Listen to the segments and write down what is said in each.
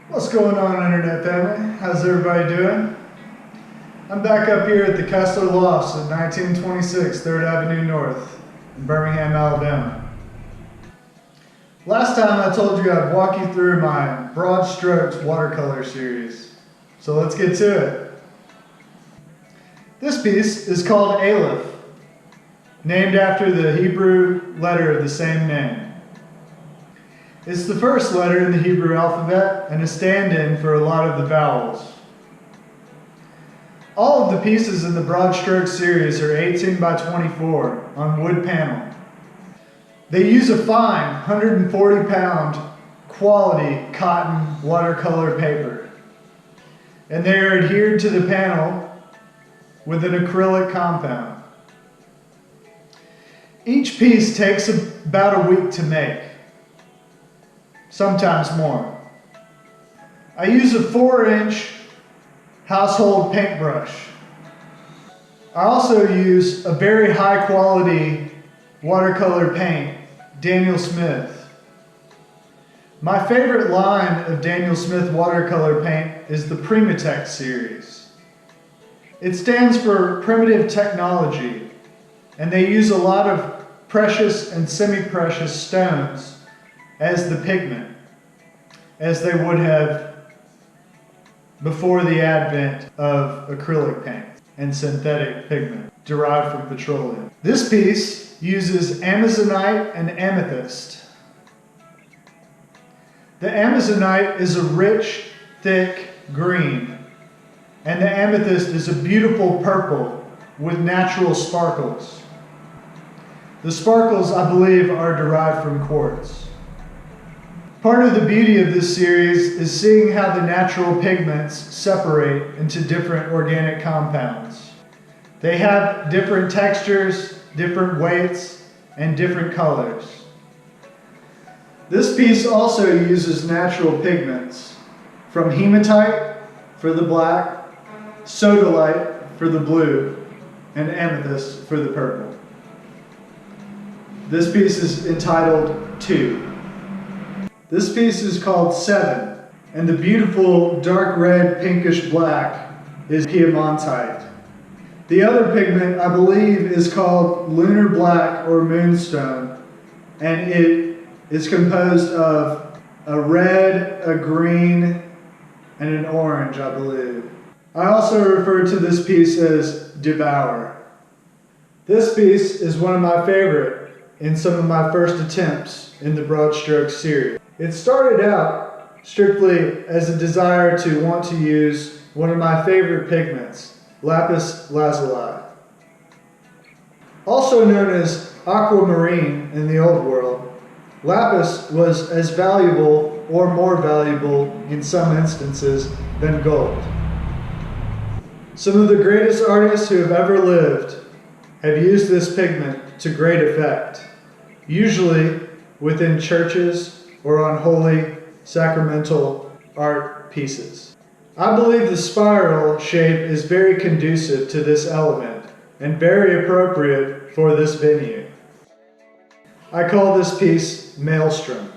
What's going on, Internet family? How's everybody doing? I'm back up here at the Kessler Lofts at 1926 3rd Avenue North in Birmingham, Alabama. Last time I told you I'd walk you through my Broad Strokes watercolor series. So let's get to it. This piece is called Aleph, named after the Hebrew letter of the same name. It's the first letter in the Hebrew alphabet and a stand-in for a lot of the vowels. All of the pieces in the Broad Strokes series are 18 by 24 on wood panel. They use a fine 140-pound quality cotton watercolor paper, and they are adhered to the panel with an acrylic compound. Each piece takes about a week to make, sometimes more. I use a 4-inch household paintbrush. I also use a very high quality watercolor paint, Daniel Smith. My favorite line of Daniel Smith watercolor paint is the Primatech series. It stands for primitive technology, and they use a lot of precious and semi-precious stones as the pigment, as they would have before the advent of acrylic paint and synthetic pigment derived from petroleum. This piece uses Amazonite and amethyst. The Amazonite is a rich, thick green, and the amethyst is a beautiful purple with natural sparkles. The sparkles, I believe, are derived from quartz. Part of the beauty of this series is seeing how the natural pigments separate into different organic compounds. They have different textures, different weights, and different colors. This piece also uses natural pigments from hematite for the black, sodalite for the blue, and amethyst for the purple. This piece is entitled 2. This piece is called 7, and the beautiful dark red pinkish black is Piemontite. The other pigment, I believe, is called lunar black or moonstone, and it is composed of a red, a green, and an orange, I believe. I also refer to this piece as Devour. This piece is one of my favorite in some of my first attempts in the Broad Strokes series. It started out strictly as a desire to want to use one of my favorite pigments, lapis lazuli. Also known as aquamarine in the old world, lapis was as valuable or more valuable in some instances than gold. Some of the greatest artists who have ever lived have used this pigment to great effect, usually within churches or on holy sacramental art pieces. I believe the spiral shape is very conducive to this element and very appropriate for this venue. I call this piece Maelstrom.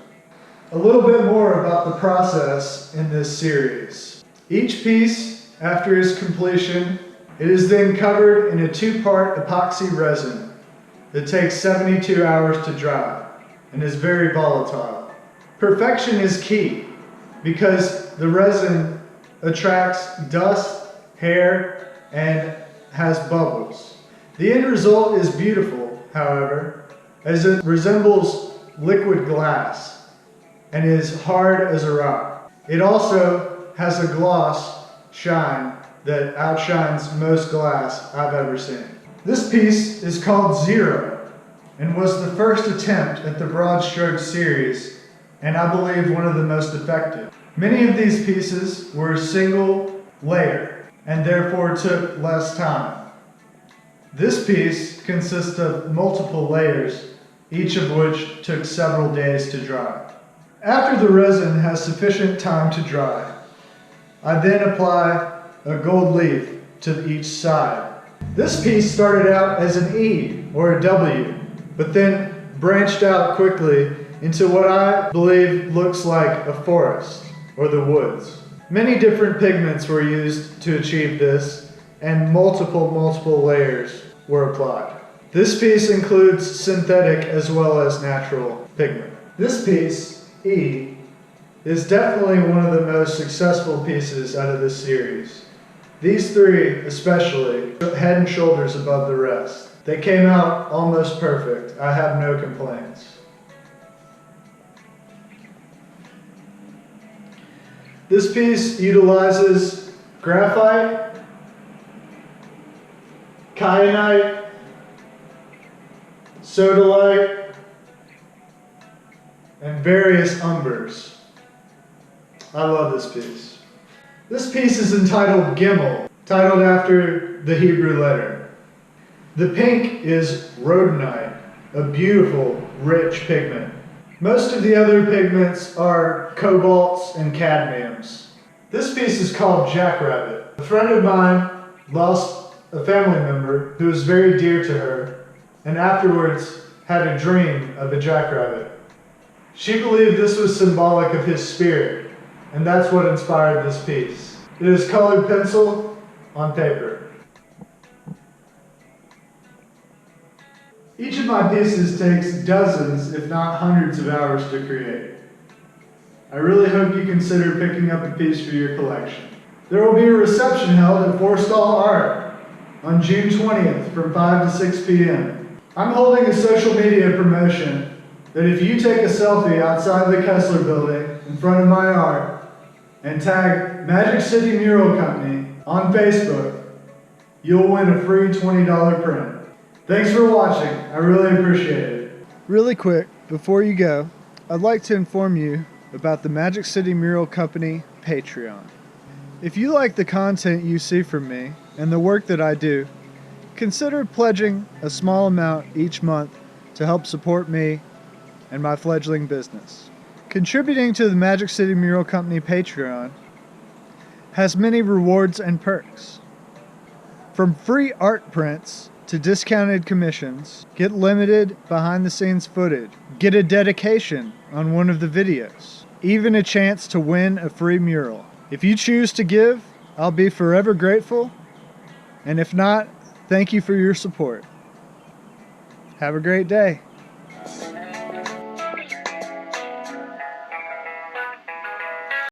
A little bit more about the process in this series. Each piece, after its completion, it is then covered in a 2-part epoxy resin that takes 72 hours to dry and is very volatile. Perfection is key because the resin attracts dust, hair, and has bubbles. The end result is beautiful, however, as it resembles liquid glass and is hard as a rock. It also has a gloss shine that outshines most glass I've ever seen. This piece is called 0 and was the first attempt at the Broad Strokes series, and I believe one of the most effective. Many of these pieces were a single layer and therefore took less time. This piece consists of multiple layers, each of which took several days to dry. After the resin has sufficient time to dry, I then apply a gold leaf to each side. This piece started out as an E or a W, but then branched out quickly into what I believe looks like a forest or the woods. Many different pigments were used to achieve this, and multiple layers were applied. This piece includes synthetic as well as natural pigment. This piece, E, is definitely one of the most successful pieces out of this series. These three especially, head and shoulders above the rest. They came out almost perfect. I have no complaints. This piece utilizes graphite, kyanite, sodalite, and various umbers. I love this piece. This piece is entitled Gimel, titled after the Hebrew letter. The pink is rhodonite, a beautiful, rich pigment. Most of the other pigments are cobalts and cadmiums. This piece is called Jackrabbit. A friend of mine lost a family member who was very dear to her, and afterwards had a dream of a jackrabbit. She believed this was symbolic of his spirit, and that's what inspired this piece. It is colored pencil on paper. Each of my pieces takes dozens, if not hundreds of hours to create. I really hope you consider picking up a piece for your collection. There will be a reception held at Forstall Art on June 20th from 5 to 6 p.m. I'm holding a social media promotion that if you take a selfie outside the Kessler building in front of my art and tag Magic City Mural Company on Facebook, you'll win a free $20 print. Thanks for watching. I really appreciate it. Really quick, before you go, I'd like to inform you about the Magic City Mural Company Patreon. If you like the content you see from me and the work that I do, consider pledging a small amount each month to help support me and my fledgling business. Contributing to the Magic City Mural Company Patreon has many rewards and perks. From free art prints to discounted commissions, get limited behind-the-scenes footage, get a dedication on one of the videos, even a chance to win a free mural. If you choose to give, I'll be forever grateful, and if not, thank you for your support. Have a great day.